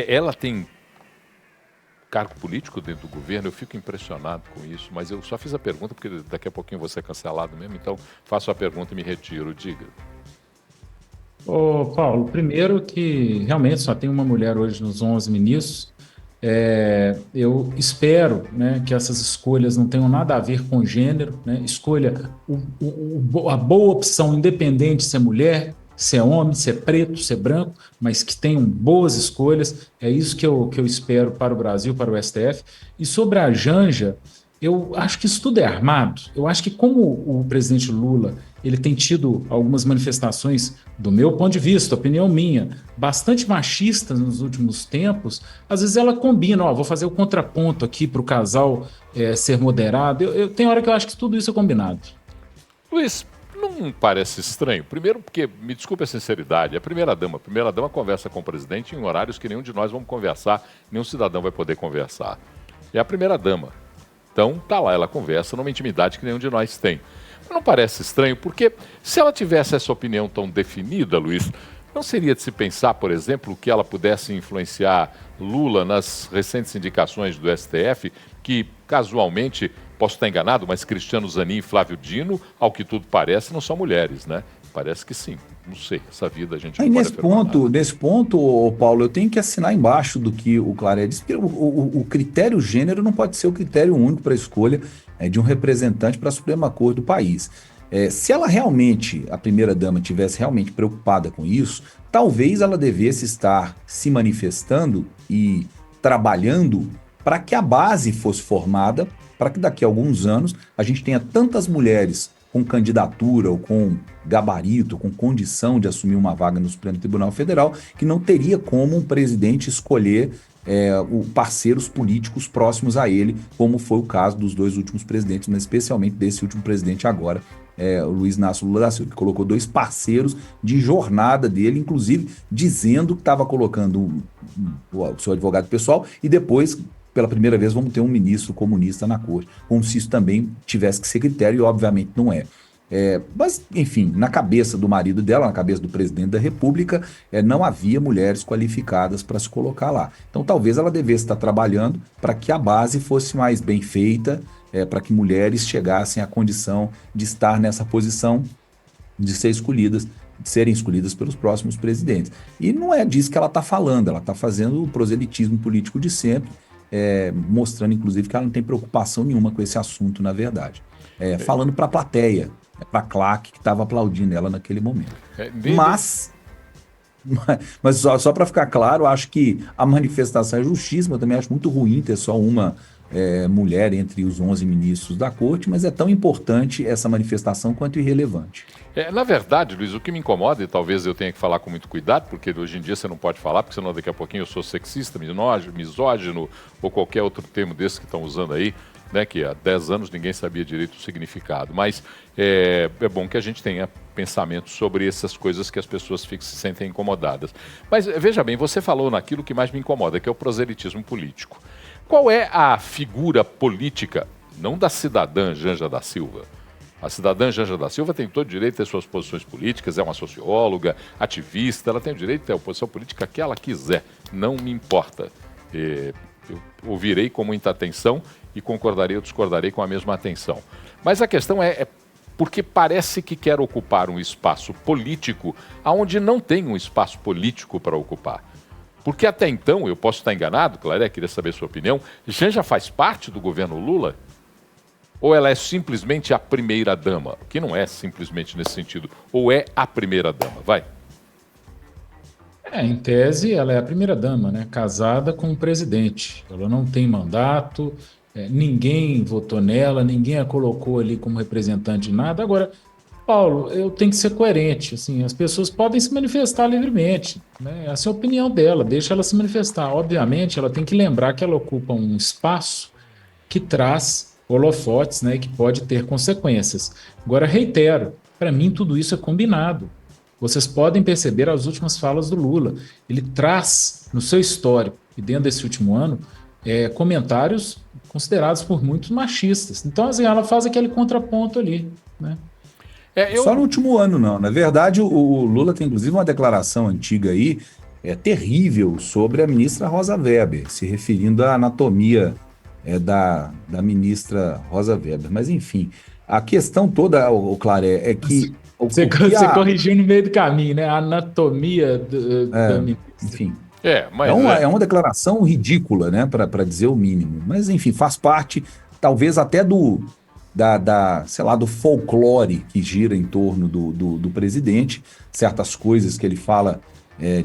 Ela tem cargo político dentro do governo, eu fico impressionado com isso, mas eu só fiz a pergunta porque daqui a pouquinho vou ser cancelado mesmo, então faço a pergunta e me retiro. Diga. Ô, Paulo, primeiro que realmente só tem uma mulher hoje nos 11 ministros. Eu espero, né, que essas escolhas não tenham nada a ver com gênero, né? Escolha a boa opção, independente se é mulher, se é homem, se é preto, se é branco, mas que tenham boas escolhas. É isso que eu espero para o Brasil, para o STF. E sobre a Janja, eu acho que isso tudo é armado. Eu acho que como o presidente Lula ele tem tido algumas manifestações, do meu ponto de vista, opinião minha, bastante machistas nos últimos tempos, às vezes ela combina, ó, vou fazer o contraponto aqui para o casal ser moderado. Tem hora que eu acho que tudo isso é combinado. Luiz, não parece estranho? Primeiro porque, me desculpe a sinceridade, a primeira dama conversa com o presidente em horários que nenhum de nós vamos conversar, nenhum cidadão vai poder conversar. É a primeira dama. Então, tá lá, ela conversa numa intimidade que nenhum de nós tem. Mas não parece estranho, porque se ela tivesse essa opinião tão definida, Luiz, não seria de se pensar, por exemplo, que ela pudesse influenciar Lula nas recentes indicações do STF, que casualmente, posso estar enganado, mas Cristiano Zanin e Flávio Dino, ao que tudo parece, não são mulheres, né? Parece que sim. Não sei, essa vida a gente não Aí pode afirmar nada. nesse ponto, ô Paulo, eu tenho que assinar embaixo do que o Claré disse, porque o critério gênero não pode ser o critério único para a escolha de um representante para a Suprema Corte do país. Se ela realmente, a primeira-dama, tivesse realmente preocupada com isso, talvez ela devesse estar se manifestando e trabalhando para que a base fosse formada, para que daqui a alguns anos a gente tenha tantas mulheres com candidatura ou com gabarito, com condição de assumir uma vaga no Supremo Tribunal Federal, que não teria como um presidente escolher parceiros políticos próximos a ele, como foi o caso dos dois últimos presidentes, mas especialmente desse último presidente agora, o Luiz Inácio Lula da Silva, que colocou dois parceiros de jornada dele, inclusive dizendo que estava colocando o seu advogado pessoal e depois pela primeira vez vamos ter um ministro comunista na corte, como se isso também tivesse que ser critério, e obviamente não é. Mas, enfim, na cabeça do marido dela, na cabeça do presidente da República, não havia mulheres qualificadas para se colocar lá. Então, talvez ela devesse estar trabalhando para que a base fosse mais bem feita, para que mulheres chegassem à condição de estar nessa posição, de serem escolhidas pelos próximos presidentes. E não é disso que ela está falando, ela está fazendo o proselitismo político de sempre, mostrando, inclusive, que ela não tem preocupação nenhuma com esse assunto, na verdade. Falando para a plateia, para a claque que estava aplaudindo ela naquele momento. Mas, mas só para ficar claro, eu acho que a manifestação é justíssima, eu também acho muito ruim ter só uma mulher entre os 11 ministros da corte, mas é tão importante essa manifestação quanto irrelevante. Na verdade, Luiz, o que me incomoda, e talvez eu tenha que falar com muito cuidado, porque hoje em dia você não pode falar, porque senão daqui a pouquinho eu sou sexista, misógino ou qualquer outro termo desse que estão usando aí, né, que há 10 anos ninguém sabia direito o significado. Mas é bom que a gente tenha pensamento sobre essas coisas que as pessoas se sentem incomodadas. Mas veja bem, você falou naquilo que mais me incomoda, que é o proselitismo político. Qual é a figura política, não da cidadã Janja da Silva? A cidadã Janja da Silva tem todo o direito de ter suas posições políticas, é uma socióloga, ativista, ela tem o direito de ter a posição política que ela quiser, não me importa. Eu ouvirei com muita atenção e concordarei ou discordarei com a mesma atenção. Mas a questão é porque parece que quer ocupar um espaço político onde não tem um espaço político para ocupar. Porque até então, eu posso estar enganado, Claré, queria saber a sua opinião, Janja faz parte do governo Lula? Ou ela é simplesmente a primeira-dama? Que não é simplesmente nesse sentido. Ou é a primeira-dama? Vai. Em tese, ela é a primeira-dama, né? Casada com o presidente. Ela não tem mandato, ninguém votou nela, ninguém a colocou ali como representante de nada. Agora, Paulo, eu tenho que ser coerente. Assim, as pessoas podem se manifestar livremente, né? Essa é a opinião dela, deixa ela se manifestar. Obviamente, ela tem que lembrar que ela ocupa um espaço que traz holofotes, né, que pode ter consequências. Agora, reitero, para mim tudo isso é combinado. Vocês podem perceber as últimas falas do Lula. Ele traz no seu histórico e dentro desse último ano comentários considerados por muitos machistas. Então, assim, ela faz aquele contraponto ali, né? Só no último ano, não. Na verdade, o Lula tem inclusive uma declaração antiga aí, terrível sobre a ministra Rosa Weber, se referindo à anatomia da ministra Rosa Weber. Mas, enfim, a questão toda, o Claré, é que... Você corrigiu no meio do caminho, né? A anatomia da ministra. Enfim... Mas é uma declaração ridícula, né, para dizer o mínimo. Mas, enfim, faz parte, talvez até sei lá, do folclore que gira em torno do presidente, certas coisas que ele fala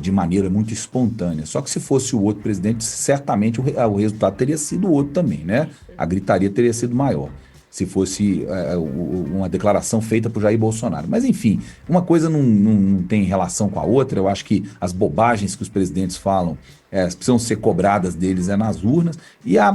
de maneira muito espontânea. Só que se fosse o outro presidente, certamente o resultado teria sido outro também, né? A gritaria teria sido maior, se fosse uma declaração feita por Jair Bolsonaro. Mas, enfim, uma coisa não tem relação com a outra. Eu acho que as bobagens que os presidentes falam precisam ser cobradas deles nas urnas. E a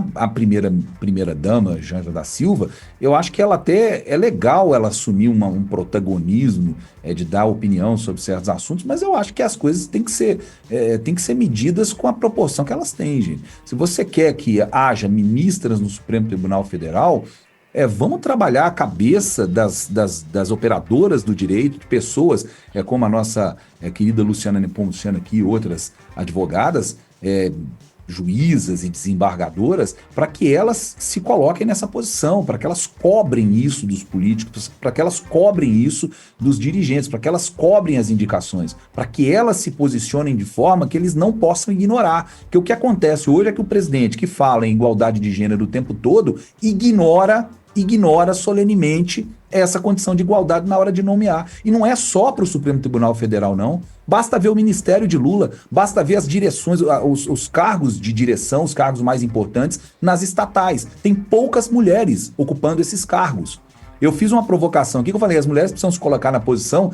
primeira-dama, Janja da Silva, eu acho que ela até é legal ela assumir um protagonismo de dar opinião sobre certos assuntos, mas eu acho que as coisas têm que ser medidas com a proporção que elas têm, gente. Se você quer que haja ministras no Supremo Tribunal Federal... vamos trabalhar a cabeça das operadoras do direito, de pessoas como a nossa querida Luciana Nepomuceno aqui e outras advogadas, juízas e desembargadoras, para que elas se coloquem nessa posição, para que elas cobrem isso dos políticos, para que elas cobrem isso dos dirigentes, para que elas cobrem as indicações, para que elas se posicionem de forma que eles não possam ignorar. Porque o que acontece hoje é que o presidente, que fala em igualdade de gênero o tempo todo, ignora solenemente essa condição de igualdade na hora de nomear. E não é só para o Supremo Tribunal Federal, não. Basta ver o Ministério de Lula, basta ver as direções, os cargos de direção, os cargos mais importantes nas estatais. Tem poucas mulheres ocupando esses cargos. Eu fiz uma provocação aqui que eu falei, as mulheres precisam se colocar na posição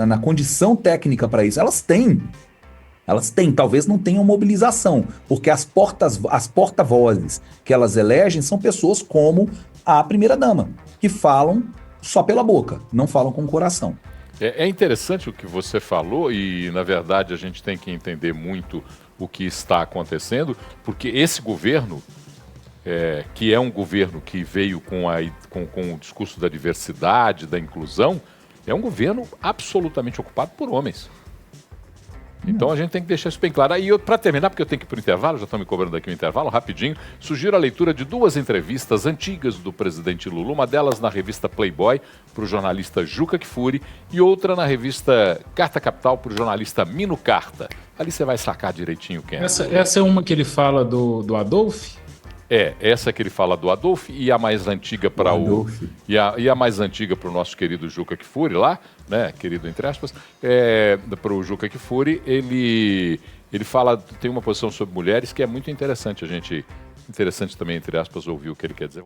na condição técnica para isso. Elas têm, talvez não tenham mobilização, porque as porta-vozes que elas elegem são pessoas como a primeira-dama, que falam só pela boca, não falam com o coração. É interessante o que você falou e, na verdade, a gente tem que entender muito o que está acontecendo, porque esse governo, que é um governo que veio com o discurso da diversidade, da inclusão, é um governo absolutamente ocupado por homens. Então a gente tem que deixar isso bem claro. E para terminar, porque eu tenho que ir para o intervalo, já estão me cobrando aqui o intervalo, rapidinho, sugiro a leitura de 2 entrevistas antigas do presidente Lula, uma delas na revista Playboy, para o jornalista Juca Kfouri, e outra na revista Carta Capital, para o jornalista Mino Carta. Ali você vai sacar direitinho quem é. Essa é uma que ele fala do Adolf? Essa que ele fala do Adolf, e a mais antiga para e a mais antiga para o nosso querido Juca Kfouri lá, né, querido entre aspas, para o Juca Kfouri, ele fala, tem uma posição sobre mulheres que é muito interessante, interessante também, entre aspas, ouvir o que ele quer dizer.